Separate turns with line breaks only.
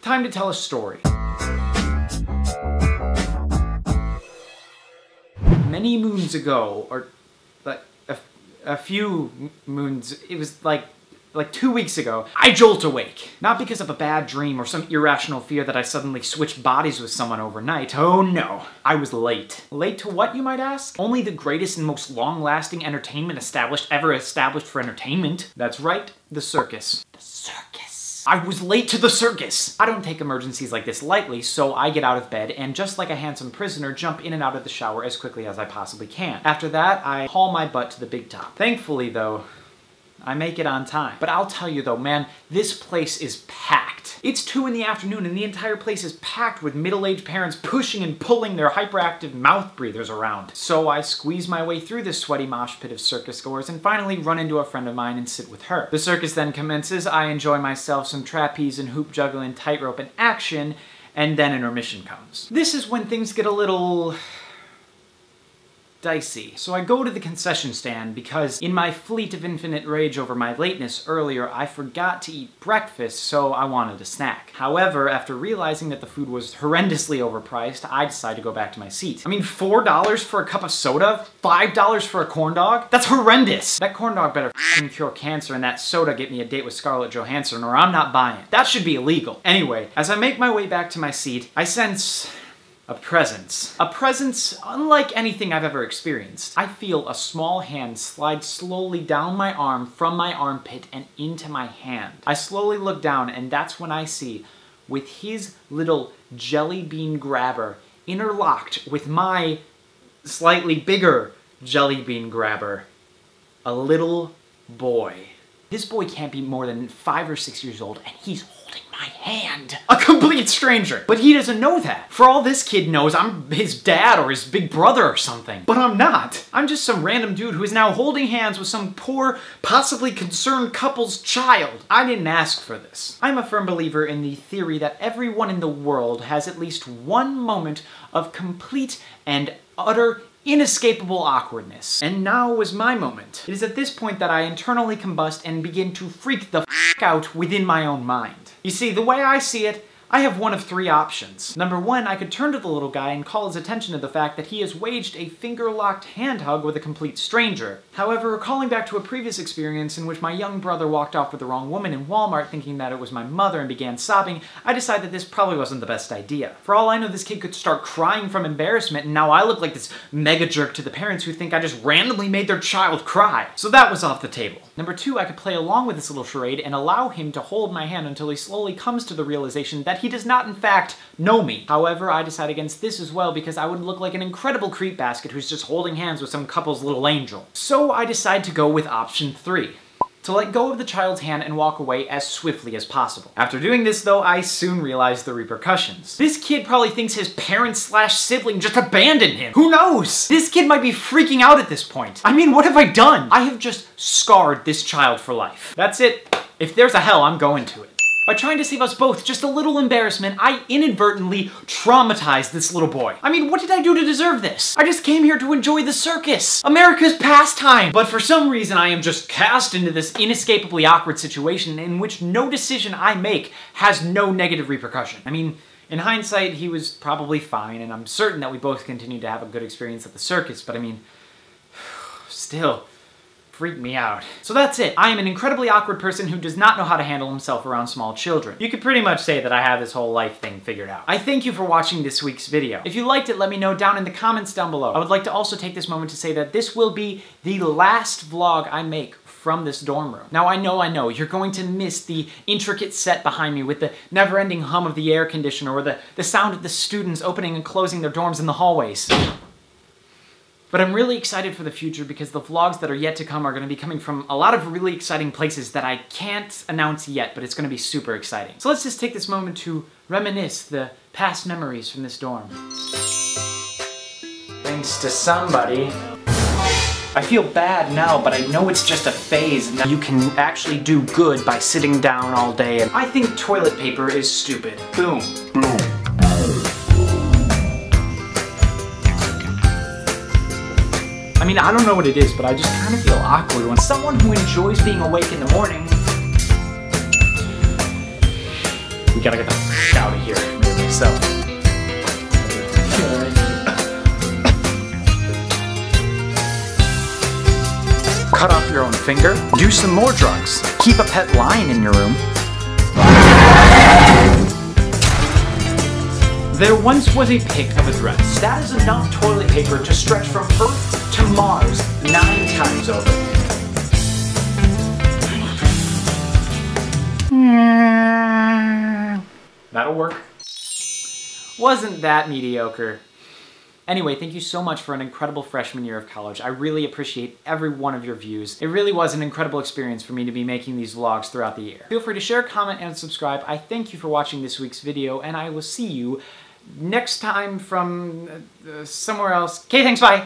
Time to tell a story. Many moons ago, or like a few moons, it was like 2 weeks ago, I jolt awake. Not because of a bad dream or some irrational fear that I suddenly switched bodies with someone overnight. Oh no. I was late. Late to what, you might ask? Only the greatest and most long-lasting entertainment ever established for entertainment. That's right, the circus. The circus. I was late to the circus! I don't take emergencies like this lightly, so I get out of bed and just like a handsome prisoner, jump in and out of the shower as quickly as I possibly can. After that, I haul my butt to the big top. Thankfully though, I make it on time. But I'll tell you though, man, this place is packed. It's 2 in the afternoon and the entire place is packed with middle-aged parents pushing and pulling their hyperactive mouth breathers around. So I squeeze my way through this sweaty mosh pit of circus goers and finally run into a friend of mine and sit with her. The circus then commences, I enjoy myself some trapeze and hoop juggling, tightrope and action, and then intermission comes. This is when things get a little dicey. So I go to the concession stand because in my fleet of infinite rage over my lateness earlier, I forgot to eat breakfast, so I wanted a snack. However, after realizing that the food was horrendously overpriced, I decided to go back to my seat. I mean, $4 for a cup of soda? $5 for a corn dog? That's horrendous! That corn dog better f***ing cure cancer and that soda get me a date with Scarlett Johansson or I'm not buying it. That should be illegal. Anyway, as I make my way back to my seat, I sense a presence. A presence unlike anything I've ever experienced. I feel a small hand slide slowly down my arm from my armpit and into my hand. I slowly look down and that's when I see, with his little jelly bean grabber interlocked with my slightly bigger jelly bean grabber, a little boy. This boy can't be more than 5 or 6 years old and he's holding my hand. A complete stranger. But he doesn't know that. For all this kid knows, I'm his dad or his big brother or something. But I'm not. I'm just some random dude who is now holding hands with some poor, possibly concerned couple's child. I didn't ask for this. I'm a firm believer in the theory that everyone in the world has at least one moment of complete and utter inescapable awkwardness. And now was my moment. It is at this point that I internally combust and begin to freak the f*** out within my own mind. You see, the way I see it, I have one of 3 options. Number 1, I could turn to the little guy and call his attention to the fact that he has waged a finger-locked hand hug with a complete stranger. However, recalling back to a previous experience in which my young brother walked off with the wrong woman in Walmart thinking that it was my mother and began sobbing, I decided that this probably wasn't the best idea. For all I know, this kid could start crying from embarrassment and now I look like this mega jerk to the parents who think I just randomly made their child cry. So that was off the table. Number 2, I could play along with this little charade and allow him to hold my hand until he slowly comes to the realization that he does not in fact know me. However, I decide against this as well because I would look like an incredible creep basket who's just holding hands with some couple's little angel. So I decide to go with option 3. To let go of the child's hand and walk away as swiftly as possible. After doing this though, I soon realized the repercussions. This kid probably thinks his parent/sibling just abandoned him. Who knows? This kid might be freaking out at this point. I mean, what have I done? I have just scarred this child for life. That's it. If there's a hell, I'm going to it. By trying to save us both just a little embarrassment, I inadvertently traumatized this little boy. I mean, what did I do to deserve this? I just came here to enjoy the circus, America's pastime. But for some reason, I am just cast into this inescapably awkward situation in which no decision I make has no negative repercussion. I mean, in hindsight, he was probably fine, and I'm certain that we both continued to have a good experience at the circus, but I mean, still, freaked me out. So that's it. I am an incredibly awkward person who does not know how to handle himself around small children. You could pretty much say that I have this whole life thing figured out. I thank you for watching this week's video. If you liked it, let me know down in the comments down below. I would like to also take this moment to say that this will be the last vlog I make from this dorm room. Now I know, you're going to miss the intricate set behind me with the never-ending hum of the air conditioner or the sound of the students opening and closing their dorms in the hallways. But I'm really excited for the future because the vlogs that are yet to come are going to be coming from a lot of really exciting places that I can't announce yet, but it's going to be super exciting. So let's just take this moment to reminisce the past memories from this dorm. Thanks to somebody. I feel bad now, but I know it's just a phase. Now you can actually do good by sitting down all day, and I think toilet paper is stupid. Boom. Boom. I mean, I don't know what it is, but I just kind of feel awkward when someone who enjoys being awake in the morning gotta get the f out of here. Made myself. Cut off your own finger. Do some more drugs. Keep a pet lion in your room. There once was a pic of a dress. That is enough toilet paper to stretch from Earth to Mars 9 times over. That'll work. Wasn't that mediocre? Anyway, thank you so much for an incredible freshman year of college. I really appreciate every one of your views. It really was an incredible experience for me to be making these vlogs throughout the year. Feel free to share, comment, and subscribe. I thank you for watching this week's video, and I will see you next time from somewhere else. Okay, thanks, bye!